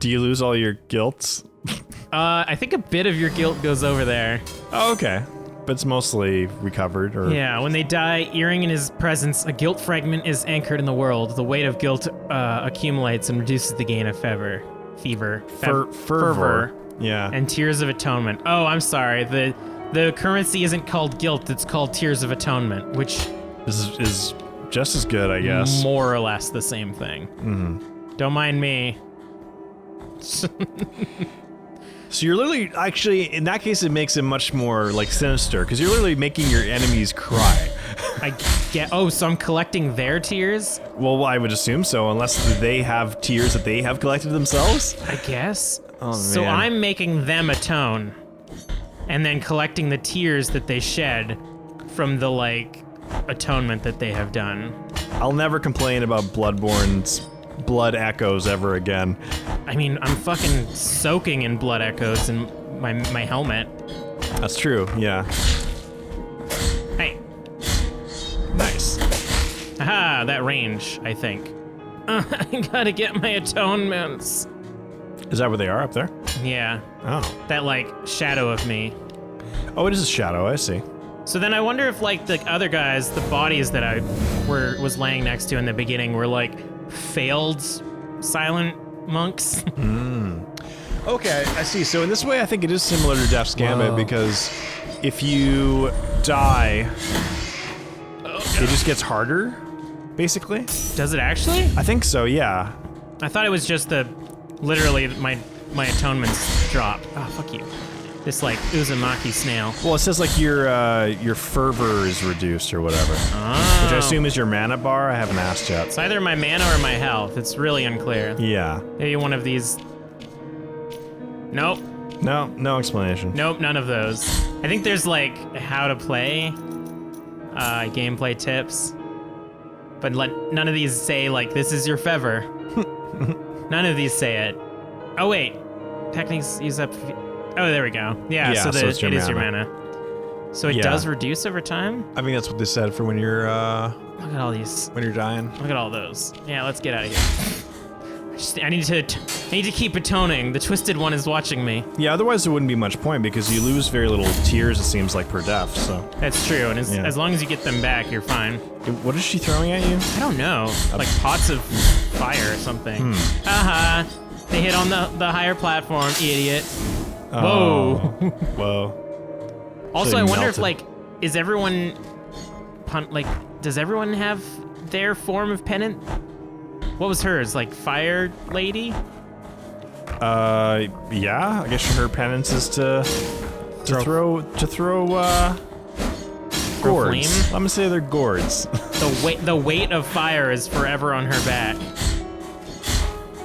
Do you lose all your guilts? I think a bit of your guilt goes over there. Oh, okay. But it's mostly recovered, or... Yeah, when they die, earring in his presence, a guilt fragment is anchored in the world. The weight of guilt accumulates and reduces the gain of fervor. Fervor. Yeah. And tears of atonement. Oh, I'm sorry. The currency isn't called guilt, it's called tears of atonement, which... is just as good, I guess. More or less the same thing. Mm-hmm. Don't mind me. So you're literally, actually, in that case, it makes it much more, like, sinister, because you're literally making your enemies cry. I get, oh, so I'm collecting their tears? Well, I would assume so, unless they have tears that they have collected themselves. I guess. Oh, man. So I'm making them atone, and then collecting the tears that they shed from the, like, atonement that they have done. I'll never complain about Bloodborne's blood echoes ever again. I mean, I'm fucking soaking in blood echoes in my helmet. That's true, yeah. Hey. Nice. Aha, that range, I think. I gotta get my atonements. Is that where they are, up there? Yeah. Oh. That, like, shadow of me. Oh, it is a shadow, I see. So then I wonder if, like, the other guys, the bodies that I was laying next to in the beginning were, like, failed silent monks. Okay, I see. So in this way, I think it is similar to Death's Gambit, because if you die, it just gets harder, basically. Does it actually? I think so, yeah. I thought it was just literally my atonements drop. Oh, fuck you. This, like, Uzumaki snail. Well, it says, like, your fervor is reduced or whatever. Oh. Which I assume is your mana bar. I haven't asked yet. It's either my mana or my health. It's really unclear. Yeah. Maybe one of these. Nope. No explanation. Nope, none of those. I think there's, like, how to play, gameplay tips. But none of these say, like, this is your fever. None of these say it. Oh, wait. Techniques use up... Oh, there we go. Yeah, so it is your mana. So it does reduce over time? I think that's what they said for when you're, Look at all these. when you're dying. Look at all those. Yeah, let's get out of here. I need to keep atoning. The Twisted One is watching me. Yeah, otherwise there wouldn't be much point, because you lose very little tears, it seems like, per death, so... That's true, and as long as you get them back, you're fine. What is she throwing at you? I don't know. Like pots of fire or something. Haha. They hit on the higher platform, idiot. Whoa. Whoa. Also, I wonder if, like, is everyone... does everyone have their form of pennant? What was hers? Like, fire lady? Yeah. I guess her penance is to throw gourds. Flame? I'm gonna say they're gourds. The weight of fire is forever on her back.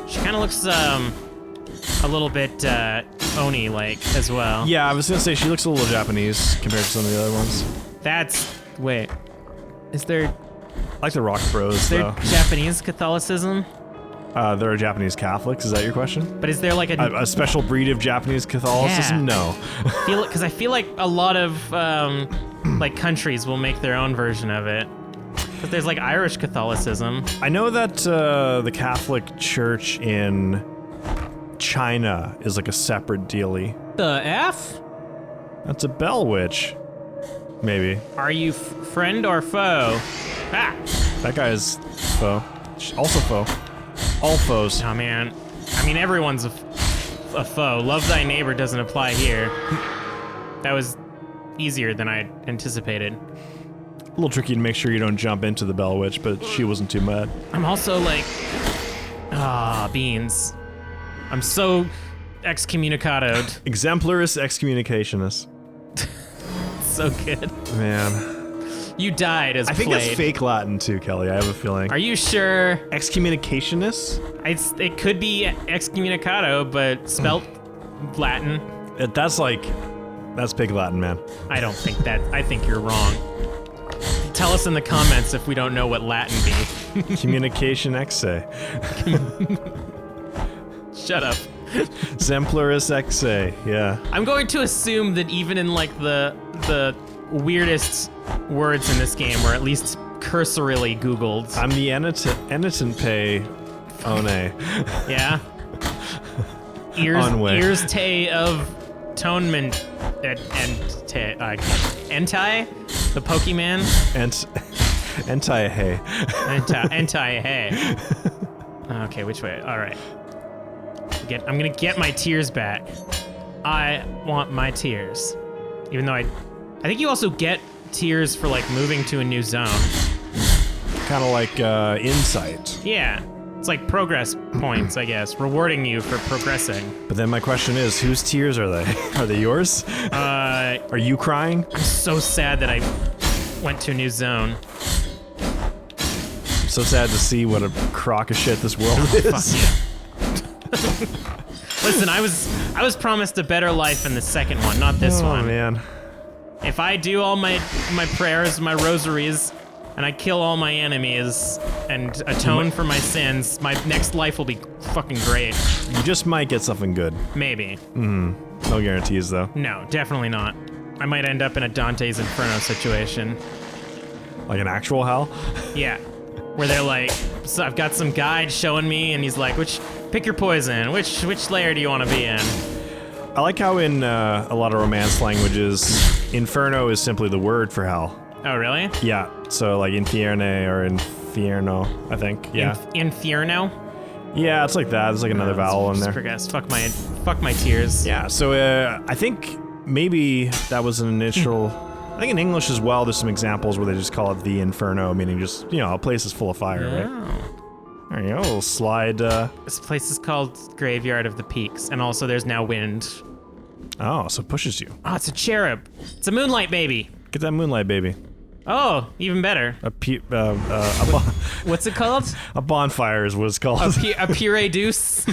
She kind of looks a little bit Oni-like as well. Yeah, I was gonna say she looks a little Japanese compared to some of the other ones. Wait. Is there... I like the Rock Bros, though. Japanese Catholicism? There are Japanese Catholics, is that your question? But is there like a special breed of Japanese Catholicism? Yeah. No. Because I feel like a lot of like countries will make their own version of it. But there's like Irish Catholicism. I know that the Catholic Church in China is like a separate dealie. The F? That's a Bell Witch. Maybe. Are you friend or foe? Ah! That guy is foe. Also foe. All foes. Oh man. I mean, everyone's a foe. Love thy neighbor doesn't apply here. That was easier than I anticipated. A little tricky to make sure you don't jump into the Bell Witch, but she wasn't too mad. I'm also like... beans. I'm so excommunicadoed. Exemplaris excommunicationist. So good. Man. You died as I think played. that's fake Latin too, Kelly. I have a feeling. Are you sure? Excommunicationist? It could be excommunicado, but spelt Latin. That's pig Latin, man. I don't think that. I think you're wrong. Tell us in the comments if we don't know what Latin be. Communication exe. Shut up. Exemplaris exe, yeah. I'm going to assume that even in like the weirdest words in this game were at least cursorily Googled. I'm the Enitent Pay One. Yeah? Ears Tay of Tonement Entai, the Pokemon. Anti-hay. Anti-hay. Okay, which way? All right. I'm gonna get my tears back. I want my tears. Even though I think you also get tears for like moving to a new zone. Kind of like insight. Yeah. It's like progress points, I guess, rewarding you for progressing. But then my question is, whose tears are they? Are they yours? Are you crying? I'm so sad that I went to a new zone. I'm so sad to see what a crock of shit this world is. Fuck yeah. Listen, I was promised a better life in the second one, not this one. Oh man. If I do all my prayers, my rosaries, and I kill all my enemies and atone for my sins, my next life will be fucking great. You just might get something good. Maybe. No guarantees though. No, definitely not. I might end up in a Dante's Inferno situation. Like an actual hell? Yeah. Where they're like, so I've got some guide showing me, and he's like, pick your poison. Which layer do you want to be in? I like how in a lot of Romance languages, Inferno is simply the word for hell. Oh, really? Yeah, so like Infierne or Infierno, I think. Yeah. Infierno? Yeah, it's like that. There's like another vowel in there. Progress. Fuck my tears. Yeah, so I think maybe that was an initial... I think in English as well, there's some examples where they just call it the Inferno, meaning just, you know, a place is full of fire, right? There you go, a little slide. This place is called Graveyard of the Peaks, and also there's now wind. Oh, so it pushes you. Oh, it's a cherub. It's a moonlight baby. Get that moonlight, baby. Oh, even better. What's it called? A bonfire is what it's called. A puree douce.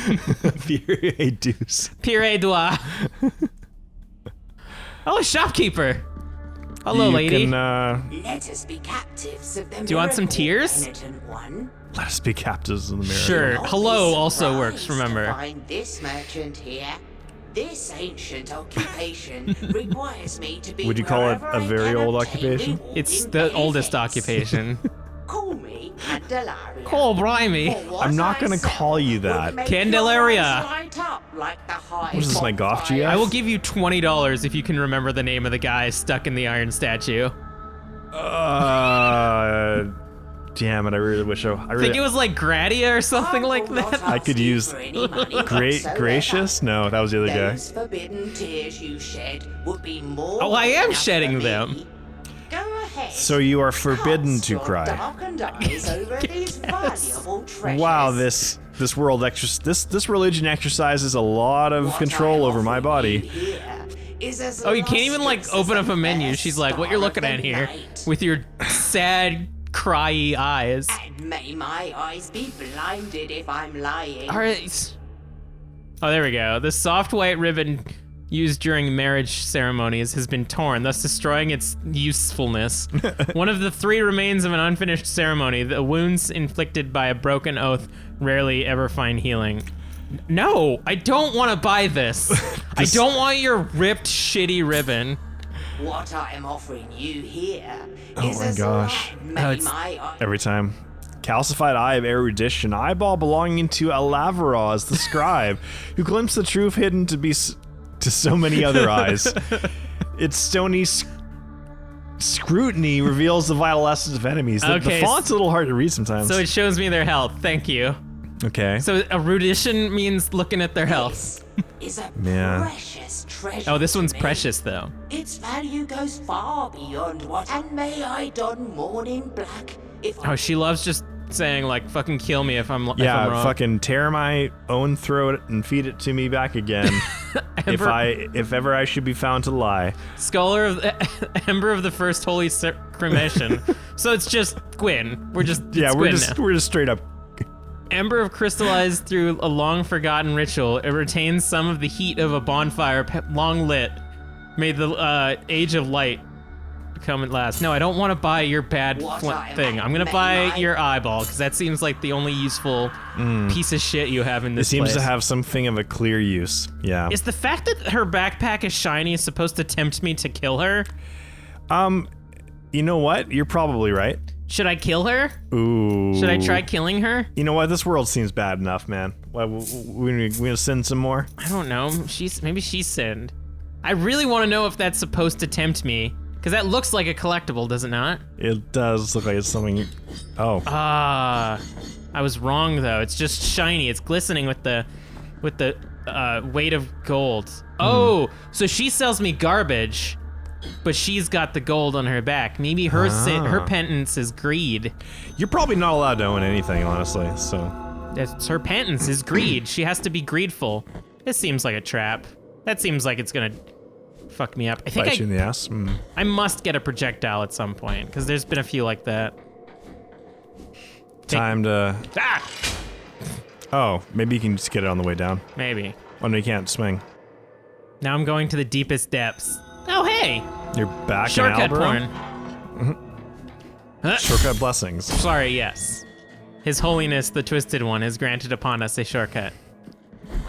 Puree douce. Puree dois. Oh, a shopkeeper. Hello, lady. Let us be captives of the Do you want some tears? Let us be captives in the mirror. Sure. Hello also works, remember. Find this merchant here. This ancient occupation requires me to be. Would you call it a very old occupation? It's the oldest occupation. Call me Candelaria. Call Blimey. I'm not gonna call you that. Candelaria. What is this, my Goth GF? I will give you $20 if you can remember the name of the guy stuck in the iron statue. Damn it, I really wish I think it was like Gradia or something like that. I could use Gracious? No, that was the other guy. Those forbidden tears you shed would be more. Oh, I am enough shedding for me. them. Go ahead. So you are forbidden Cast to your cry. darkened eyes over these valuable treasures. Wow, this this religion exercises a lot of What control I over my offer body. you here is as Oh, you can't even like lustrous open as up a the menu. best She's like, what you're star looking of at the here night. with your sad, cryy eyes. And may my eyes be blinded if I'm lying. All right. Oh, there we go. The soft white ribbon used during marriage ceremonies has been torn, thus destroying its usefulness. One of the three remains of an unfinished ceremony. The wounds inflicted by a broken oath rarely ever find healing. No, I don't want to buy this. I don't want your ripped, shitty ribbon. What I am offering you here Oh is my as gosh. may it's- my eyes. Every time. Calcified eye of erudition, eyeball belonging to Alaveraz, the scribe, who glimpsed the truth hidden to be to so many other eyes. Its stony scrutiny reveals the vital essence of enemies. The Okay, font's a little hard to read sometimes. So it shows me their health. Thank you. Okay. So erudition means looking at their health. Is a Man. precious treasure. Oh, this one's to me. precious though. Its value goes far beyond what. And may I don mourning black if Oh, she loves just saying like, "Fucking kill me if I'm if I'm yeah, wrong." fucking tear my own throat and feed it to me back again. if ever I should be found to lie. Scholar of Ember of the First Holy Cremation. So it's just Gwyn. We're just Yeah, it's we're Gwyn just now. we're just straight up. Ember of crystallized through a long forgotten ritual. It retains some of the heat of a bonfire long lit. May the age of light come at last. No, I don't want to buy your bad What flint I thing. I'm gonna may buy my- your eyeball because that seems like the only useful piece of shit you have in It this seems place. to have something of a clear use. Yeah. Is the fact that her backpack is shiny supposed to tempt me to kill her? You know what? You're probably right. Should I kill her? Ooh. Should I try killing her? You know what? This world seems bad enough, man. Why, we gonna send some more? I don't know. Maybe she sinned. I really want to know if that's supposed to tempt me, because that looks like a collectible, does it not? It does look like it's something. Oh. I was wrong though. It's just shiny. It's glistening with the weight of gold. Oh, so she sells me garbage, but she's got the gold on her back. Maybe her her penance is greed. You're probably not allowed to own anything, honestly. So. That's her penance is greed. She has to be greedful. This seems like a trap. That seems like it's gonna fuck me up. I think Bite you in the ass. I must get a projectile at some point because there's been a few like that. Time to. Ah! Oh, maybe you can just get it on the way down. Maybe. Oh no, you can't swing. Now I'm going to the deepest depths. Oh hey! You're back Shortcut in Albro? porn. Huh? Shortcut blessings. Sorry, yes. His Holiness, the Twisted One, has granted upon us a shortcut.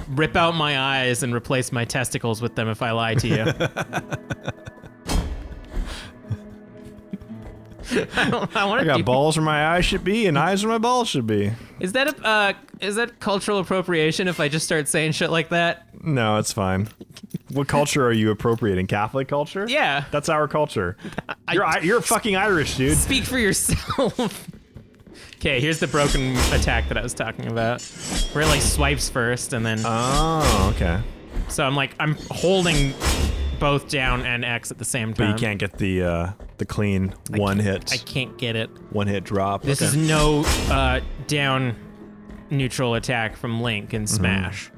Rip out my eyes and replace my testicles with them if I lie to you. I I got balls where my eyes should be and eyes where my balls should be. Is that cultural appropriation if I just start saying shit like that? No, it's fine. What culture are you appropriating? Catholic culture? Yeah. That's our culture. You're fucking Irish, dude. Speak for yourself. Okay, here's the broken attack that I was talking about. Where it like swipes first and then... Oh, okay. So I'm holding both down and X at the same time. But you can't get the clean one hit. I can't get it. One hit drop. This is no down neutral attack from Link in Smash.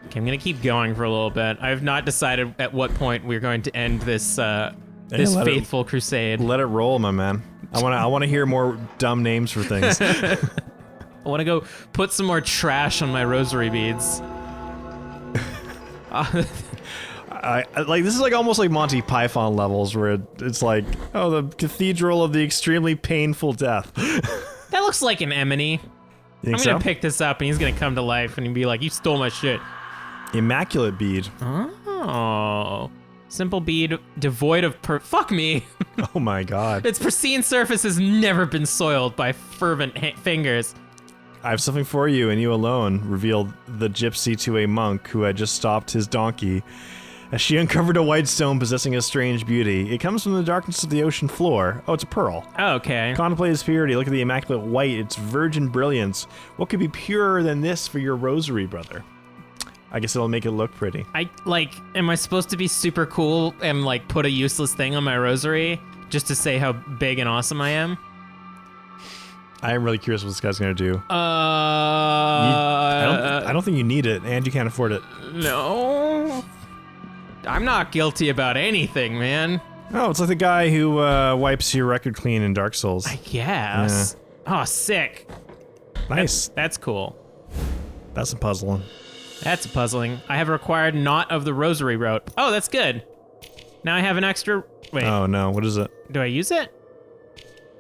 Okay, I'm gonna keep going for a little bit. I have not decided at what point we're going to end this this faithful crusade. Let it roll, my man. I want to hear more dumb names for things. I want to go put some more trash on my rosary beads. I like this is like almost like Monty Python levels where it's like, oh, the Cathedral of the Extremely Painful Death. That looks like an Eminy. I'm gonna pick this up and he's gonna come to life and he'd be like, you stole my shit. Immaculate bead. Oh. Simple bead devoid of fuck me. Oh my god. Its pristine surface has never been soiled by fervent fingers. I have something for you and you alone, revealed the gypsy to a monk who had just stopped his donkey. As she uncovered a white stone possessing a strange beauty. It comes from the darkness of the ocean floor. Oh, it's a pearl. Oh, okay. Contemplate its purity. Look at the immaculate white, its virgin brilliance. What could be purer than this for your rosary, brother? I guess it'll make it look pretty. Am I supposed to be super cool and put a useless thing on my rosary just to say how big and awesome I am? I am really curious what this guy's gonna do. I don't think you need it, and you can't afford it. No. I'm not guilty about anything, man. Oh, it's like the guy who wipes your record clean in Dark Souls. I guess. Yeah. Oh, sick. Nice. That's cool. That's a puzzling. That's puzzling. I have a required knot of the rosary rope. Oh, that's good. Now I have an extra... Wait. Oh, no. What is it? Do I use it?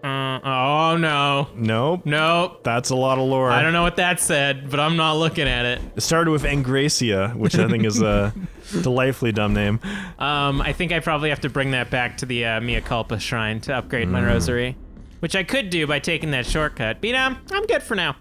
Oh, no. Nope. Nope. That's a lot of lore. I don't know what that said, but I'm not looking at it. It started with Engracia, which I think is a delightfully dumb name. I think I probably have to bring that back to the Mea Culpa shrine to upgrade my rosary. Which I could do by taking that shortcut. But I'm good for now.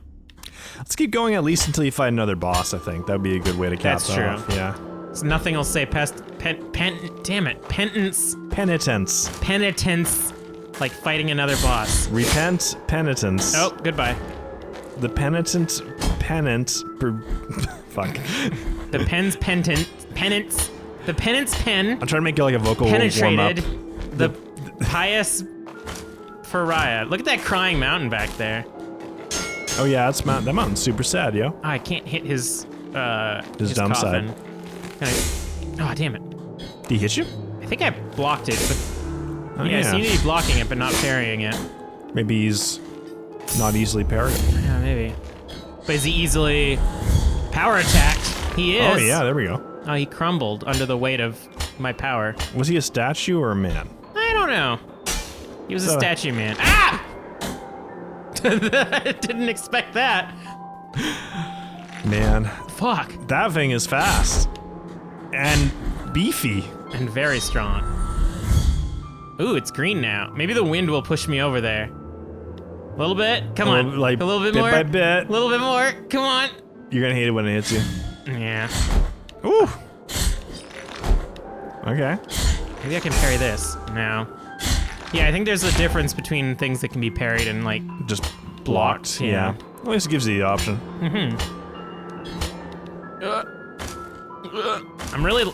Let's keep going at least until you find another boss, I think. That would be a good way to cap That's true. off. Yeah. So nothing will say damn it. Penitence. Penitence. Like fighting another boss. Repent, penitence. Oh, goodbye. The penitent, fuck. The pen's penance. The penance pen. I'm trying to make it like a vocal penetrated warm-up. the pious Pariah. Look at that crying mountain back there. Oh yeah, that mountain's super sad, yo. I can't hit his dumb coffin. side. Oh, damn it. Did he hit you? I think I blocked it, but Oh, yeah, so you need to be blocking it, but not parrying it. Maybe he's not easily parried. Yeah, maybe. But is he easily power attacked? He is. Oh yeah, there we go. Oh, he crumbled under the weight of my power. Was he a statue or a man? I don't know. He was a statue man. Ah! I didn't expect that. Man. Fuck. That thing is fast. And beefy. And very strong. Ooh, it's green now. Maybe the wind will push me over there. little bit. Come on. Like, a little bit bit more. by bit. A little bit more. Come on. You're gonna hate it when it hits you. Yeah. Ooh. Okay. Maybe I can parry this. No. Yeah, I think there's a difference between things that can be parried and like Just blocked. Yeah. At least it gives you the option.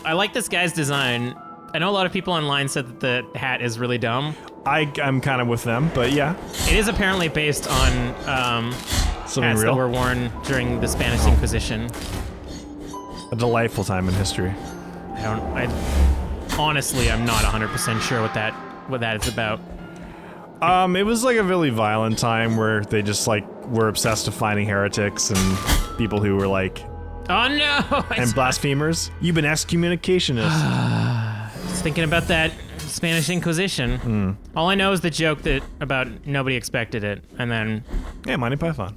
I like this guy's design. I know a lot of people online said that the hat is really dumb. I'm kind of with them, but yeah. It is apparently based on Something hats real. that were worn during the Spanish Inquisition. A delightful time in history. Honestly, I'm not 100% sure what that is about. It was like a really violent time where they just like were obsessed with finding heretics and people who were like Oh no! and blasphemers. You've been excommunicationist. I was thinking about that Spanish Inquisition. All I know is the joke that about nobody expected it, and then Yeah, Monty Python.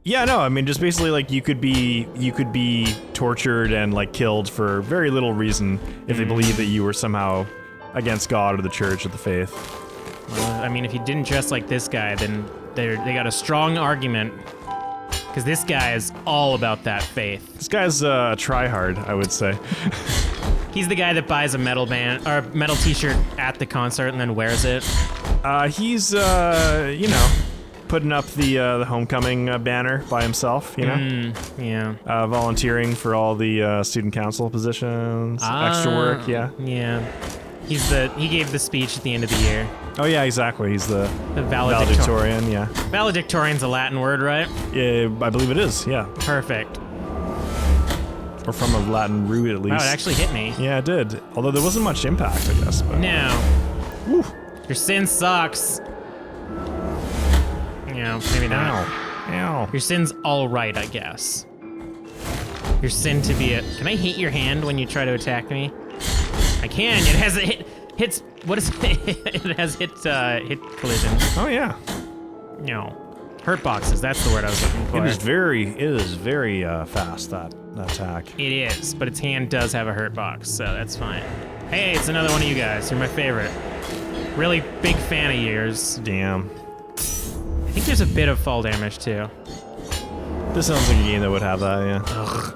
Yeah, no, I mean just basically like you could be tortured and like killed for very little reason if they believe that you were somehow against God or the church or the faith. I mean, if you didn't dress like this guy, then they got a strong argument. Because this guy is all about that faith. This guy's a tryhard, I would say. He's the guy that buys a metal band or metal T-shirt at the concert and then wears it. He's you know, putting up the homecoming banner by himself, you know? Yeah. Volunteering for all the student council positions, extra work, yeah. Yeah. He gave the speech at the end of the year. Oh yeah, exactly. He's the valedictorian. valedictorian, yeah. Valedictorian's a Latin word, right? Yeah, I believe it is, yeah. Perfect. Or from a Latin root at least. Wow, it actually hit me. Yeah, it did. Although there wasn't much impact, I guess. But. No. Woo. Your sin sucks. Yeah, maybe not. Ow. Your sin's all right, I guess. Your sin to be Can I hit your hand when you try to attack me? I can. It has hits. What is it? It has hit collision. Oh yeah. No. Hurt boxes. That's the word I was looking for. It is very fast that attack. It is, but its hand does have a hurt box, so that's fine. Hey, it's another one of you guys. You're my favorite. Really big fan of yours. Damn. I think there's a bit of fall damage too. This sounds like a game that would have that, yeah. Ugh.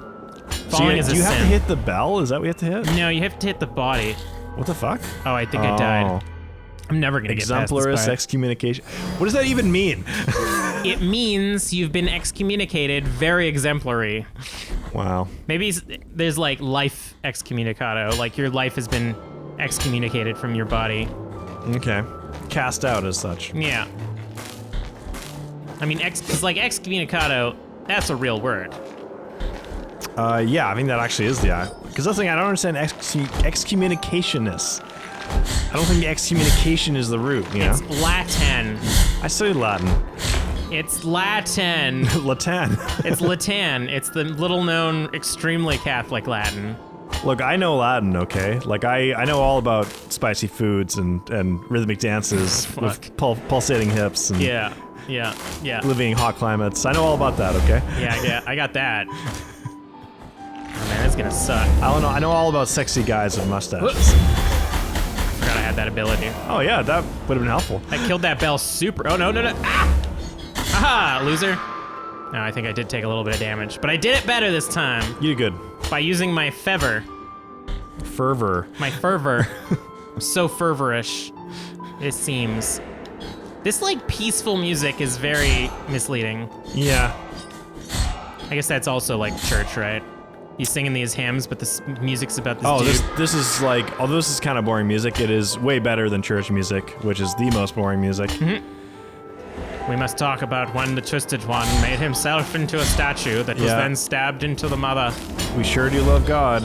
So Falling is a do you sin. have to hit the bell? Is that what you have to hit? No, you have to hit the body. What the fuck? Oh, I think I died. I'm never gonna get past this Exemplaris part. excommunication. What does that even mean? It means you've been excommunicated, very exemplary. Wow. Maybe there's like life excommunicado, like your life has been excommunicated from your body. Okay. Cast out as such. Yeah. I mean, because like excommunicado, that's a real word. Yeah, I think that actually is the because that's the thing I don't understand excommunicationists. I don't think excommunication is the root, you know? It's Latin. I studied Latin. It's Latin. Latin. It's Latin. It's the little-known, extremely Catholic Latin. Look, I know Latin, okay? Like, I know all about spicy foods and rhythmic dances with pulsating hips and Yeah. living in hot climates. I know all about that, okay? Yeah, I got that. Oh man, that's gonna suck. I don't know. I know all about sexy guys with mustaches. Forgot I had that ability. Oh yeah, that would have been helpful. I killed that bell super. Oh no. Ah! Aha, loser. No, I think I did take a little bit of damage, but I did it better this time You did good. by using my fervor. My fervor. So fervorish, it seems. This like peaceful music is very misleading. Yeah. I guess that's also like church, right? You singing these hymns, but the music's about this Oh, dude. this is like, although this is kind of boring music, it is way better than church music, which is the most boring music. We must talk about when the Twisted One made himself into a statue that was Yeah. then stabbed into the mother. We sure do love God.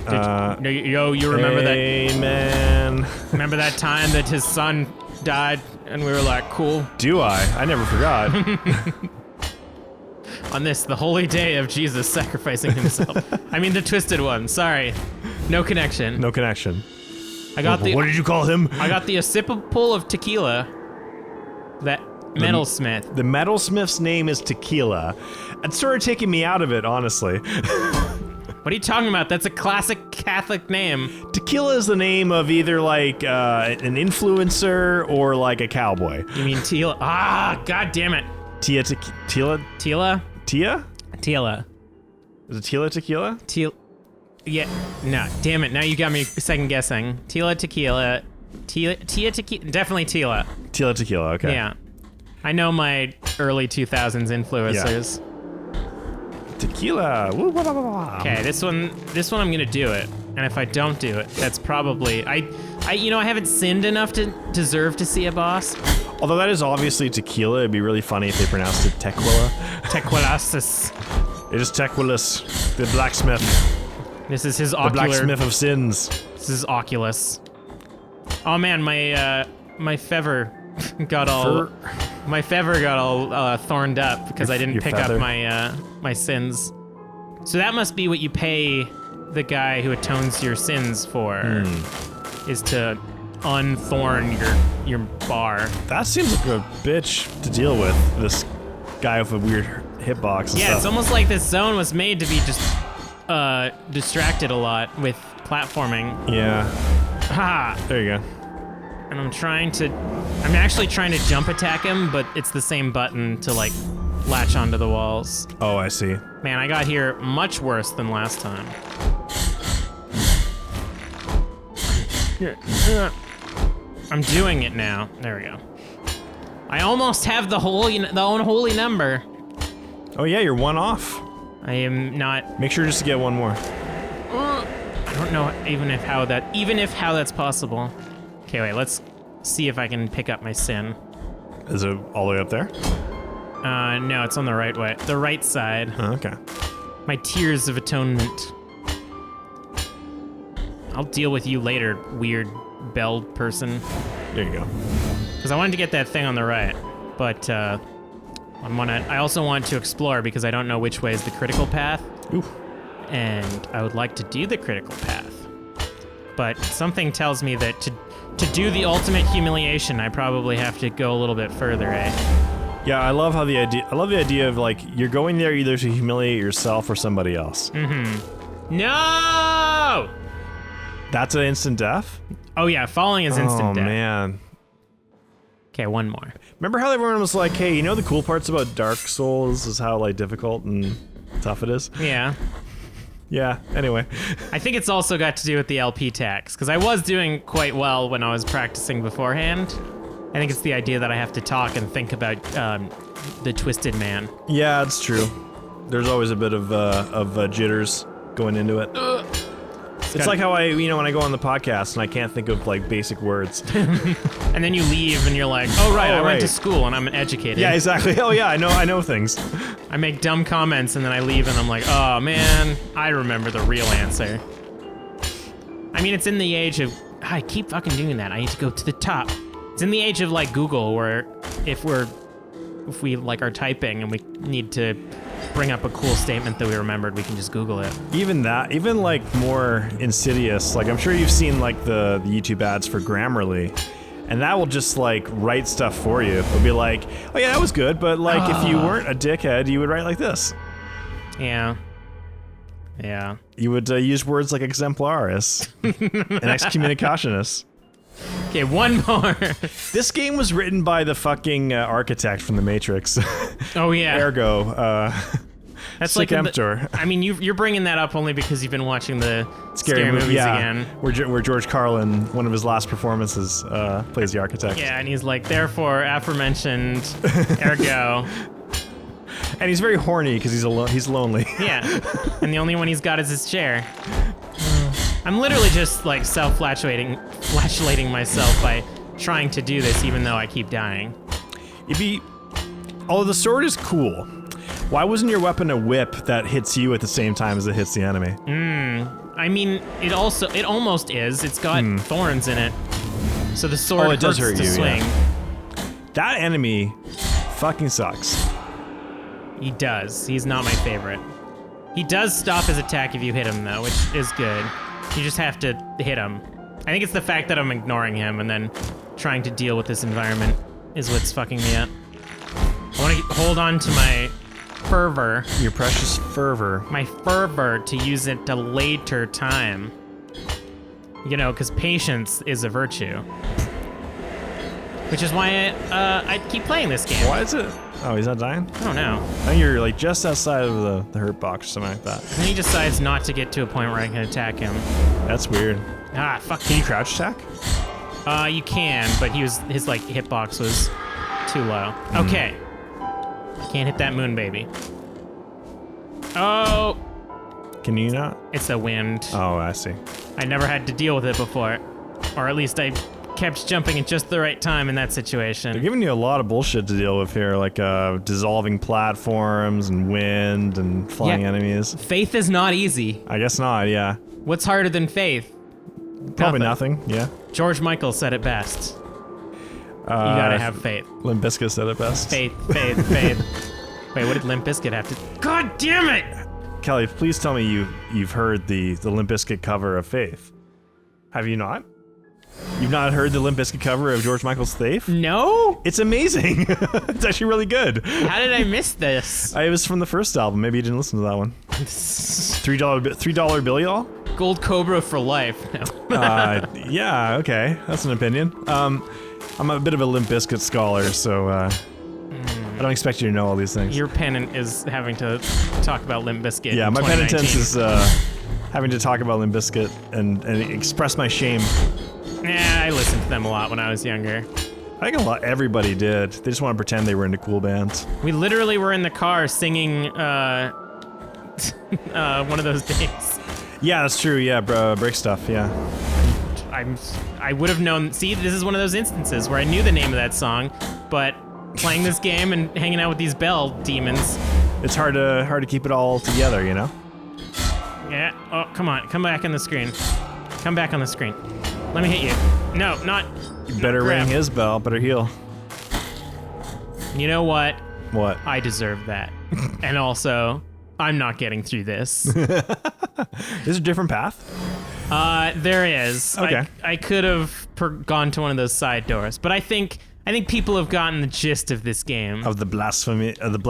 You remember that? Amen. Remember that time that his son died, and we were like, cool. Do I? I never forgot. On this, the holy day of Jesus sacrificing himself. I mean, the Twisted One. Sorry, no connection. No connection. I got What did you call him? I got the sippable of tequila. That metalsmith. The metalsmith's name is Tequila. It's sort of taking me out of it, honestly. What are you talking about? That's a classic Catholic name. Tequila is the name of either like an influencer or like a cowboy. You mean Tila? Ah, god damn it. Tila? Tila? Tia? Tila. Is it Tila tequila? Yeah, no, damn it. Now you got me second guessing. Tila tequila. Tia tequila. Definitely Tila. Tila tequila, okay. Yeah. I know my early 2000s influencers. Yeah. Tequila. Woo, wah, wah, wah. Okay, this one I'm gonna do it. And if I don't do it, that's probably I haven't sinned enough to deserve to see a boss. Although that is obviously tequila, it'd be really funny if they pronounced it tequila. Tequilasis. It is Tequilas, the blacksmith. This is his The ocular. blacksmith of sins. This is Oculus. Oh man, my feather got all thorned up because I didn't your pick feather. up my sins. So that must be what you pay the guy who atones your sins for, is to unthorn your bar. That seems like a bitch to deal with, this guy with a weird hitbox and Yeah, stuff. it's almost like this zone was made to be just distracted a lot with platforming. Yeah, Ha! there you go. And I'm actually trying to jump attack him, but it's the same button to like latch onto the walls. Oh, I see. Man, I got here much worse than last time. Here. I'm doing it now. There we go. I almost have the unholy number. Oh yeah, you're one off. I am not. Make sure just to get one more. I don't know even if how that's possible. Okay, wait. Let's see if I can pick up my sin. Is it all the way up there? No, it's on the right way. The right side. Oh, okay. My tears of atonement. I'll deal with you later, weird bell person. There you go. Because I wanted to get that thing on the right, but I also want to explore because I don't know which way is the critical path. Ooh. And I would like to do the critical path. But something tells me that to do the ultimate humiliation, I probably have to go a little bit further, eh? Yeah, I love the idea of like you're going there either to humiliate yourself or somebody else. Mm-hmm. No! That's an instant death? Oh yeah, falling is instant death. Oh man. Okay, one more. Remember how everyone was like, hey, you know the cool parts about Dark Souls is how like difficult and tough it is? Yeah. Yeah, anyway. I think it's also got to do with the LP tax, because I was doing quite well when I was practicing beforehand. I think it's the idea that I have to talk and think about the Twisted Man. Yeah, it's true. There's always a bit of jitters going into it. It's like how when I go on the podcast and I can't think of like basic words. And then you leave and you're like, oh right, I went to school and I'm educated. Yeah, exactly. Oh yeah, I know things. I make dumb comments and then I leave and I'm like, oh man, I remember the real answer. I mean, it's in the age of, I keep fucking doing that. I need to go to the top. It's in the age of like Google, where if we like are typing and we need to bring up a cool statement that we remembered, we can just Google it. Even like more insidious, like I'm sure you've seen like the YouTube ads for Grammarly, and that will just like write stuff for you. It'll be like, oh yeah, that was good, but like if you weren't a dickhead, you would write like this. Yeah. Yeah. You would use words like exemplaris and excommunicationis. Okay, one more. This game was written by the fucking architect from The Matrix. Oh yeah. Ergo, That's Sick like Emptor. I mean, you're bringing that up only because you've been watching the Scary movies yeah, again. Where George Carlin, one of his last performances, plays the architect. Yeah, and he's like, therefore, aforementioned, ergo. And he's very horny because he's lonely. Yeah, and the only one he's got is his chair. I'm literally just like flatulating myself by trying to do this, even though I keep dying. Although the sword is cool, why wasn't your weapon a whip that hits you at the same time as it hits the enemy? I mean, it almost is. It's got thorns in it, so the sword does hurt to you, swing. Yeah. That enemy fucking sucks. He does. He's not my favorite. He does stop his attack if you hit him, though, which is good. You just have to hit him. I think it's the fact that I'm ignoring him and then trying to deal with this environment is what's fucking me up. I want to hold on to fervor. Your precious fervor. My fervor to use it to later time. You know, because patience is a virtue. Which is why I keep playing this game. Why is it? Oh, he's not dying? I don't know. I think you're like just outside of the hurt box or something like that. And he decides not to get to a point where I can attack him. That's weird. Ah, fuck. Can you crouch attack? You can, but his like hitbox was too low. Okay. Can't hit that moon baby. Oh, Can you not? it's the wind. Oh, I see. I never had to deal with it before. Or at least I kept jumping at just the right time in that They're situation. giving you a lot of bullshit to deal with here, like dissolving platforms and wind and flying Yeah. enemies. Faith is not easy. I guess not, yeah. What's harder than faith? Probably nothing, yeah. George Michael said it best. You gotta have faith. Limp Bizkit said it best. Faith, faith, faith. Wait, what did Limp Bizkit have to... God damn it! Kelly, please tell me you've heard the Limp Bizkit cover of Faith. Have you not? You've not heard the Limp Bizkit cover of George Michael's Faith? No? It's amazing. It's actually really good. How did I miss this? It was from the first album. Maybe you didn't listen to that one. $3 bill, y'all? Gold Cobra for life. No. Yeah, okay. That's an opinion. I'm a bit of a Limp Bizkit scholar, so I don't expect you to know all these things. Your pennant is having to talk about Limp Bizkit. Yeah, in my 2019. penitence is having to talk about Limp Bizkit and express my shame. Yeah, I listened to them a lot when I was younger. I think everybody did. They just want to pretend they were into cool bands. We literally were in the car singing one of those days. Yeah, that's true. Yeah, break stuff. Yeah. I would have known. See, this is one of those instances where I knew the name of that song, but playing this game and hanging out with these bell demons. It's hard to keep it all together, you know. Yeah. Oh, come on. Come back on the screen. Come back on the screen. Let me hit you. No, not. You better grab. ring his bell. Better heal. You know what? What? I deserve that. And also, I'm not getting through this. There's a different path. There is. Okay. I could have gone to one of those side doors, but I think people have gotten the gist of this game. Of the blasphemy of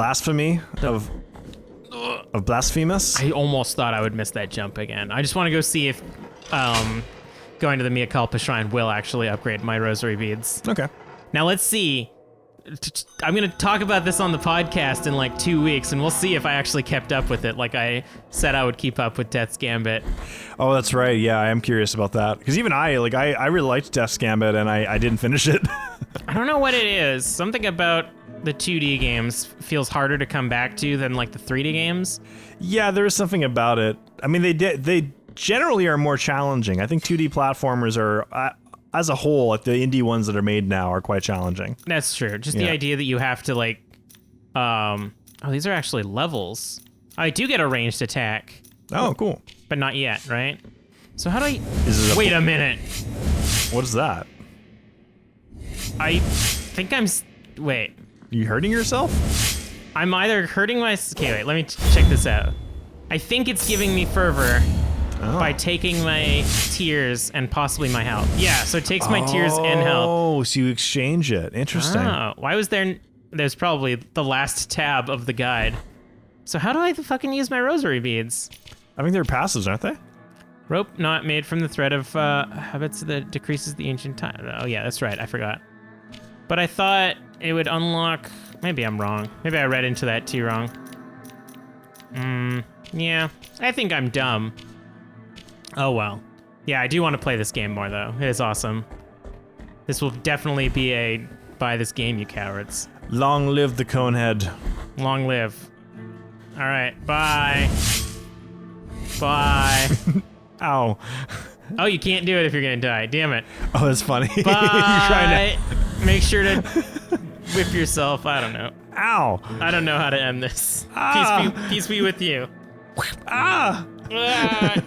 Blasphemous. I almost thought I would miss that jump again. I just want to go see if going to the Mea Culpa Shrine will actually upgrade my rosary beads. Okay. Now let's see. I'm going to talk about this on the podcast in like 2 weeks, and we'll see if I actually kept up with it like I said I would keep up with Death's Gambit. Oh, that's right. Yeah, I am curious about that. Because even I really liked Death's Gambit, and I didn't finish it. I don't know what it is. Something about the 2D games feels harder to come back to than like the 3D games. Yeah, there is something about it. I mean, they generally are more challenging. I think 2D platformers are... as a whole, like the indie ones that are made now are quite challenging. That's true. Just the idea that you have to like, oh, these are actually levels. I do get a ranged attack. Oh, cool. But not yet, right? So how do I? Wait a minute. What is that? I think I'm. Wait. You hurting yourself? I'm either hurting my. Okay, wait. Let me check this out. I think it's giving me fervor. Oh. By taking my tears and possibly my health. Yeah, so it takes my tears and health. Oh, so you exchange it. Interesting. Oh, why was there... There's probably the last tab of the guide. So how do I fucking use my rosary beads? I think they're passives, aren't they? Rope not made from the thread of habits that decreases the ancient time. Oh yeah, that's right, I forgot. But I thought it would unlock... Maybe I'm wrong. Maybe I read into that too wrong. Yeah, I think I'm dumb. Oh well. Yeah, I do want to play this game more though. It is awesome. This will definitely be a buy this game, you cowards. Long live the Conehead. Long live. All right, bye. Bye. Ow. Oh, you can't do it if you're gonna die. Damn it. Oh, that's funny. Bye. You're trying to... Make sure to whip yourself. I don't know. Ow. I don't know how to end this. Ah. Peace be with you. Ah. Ah.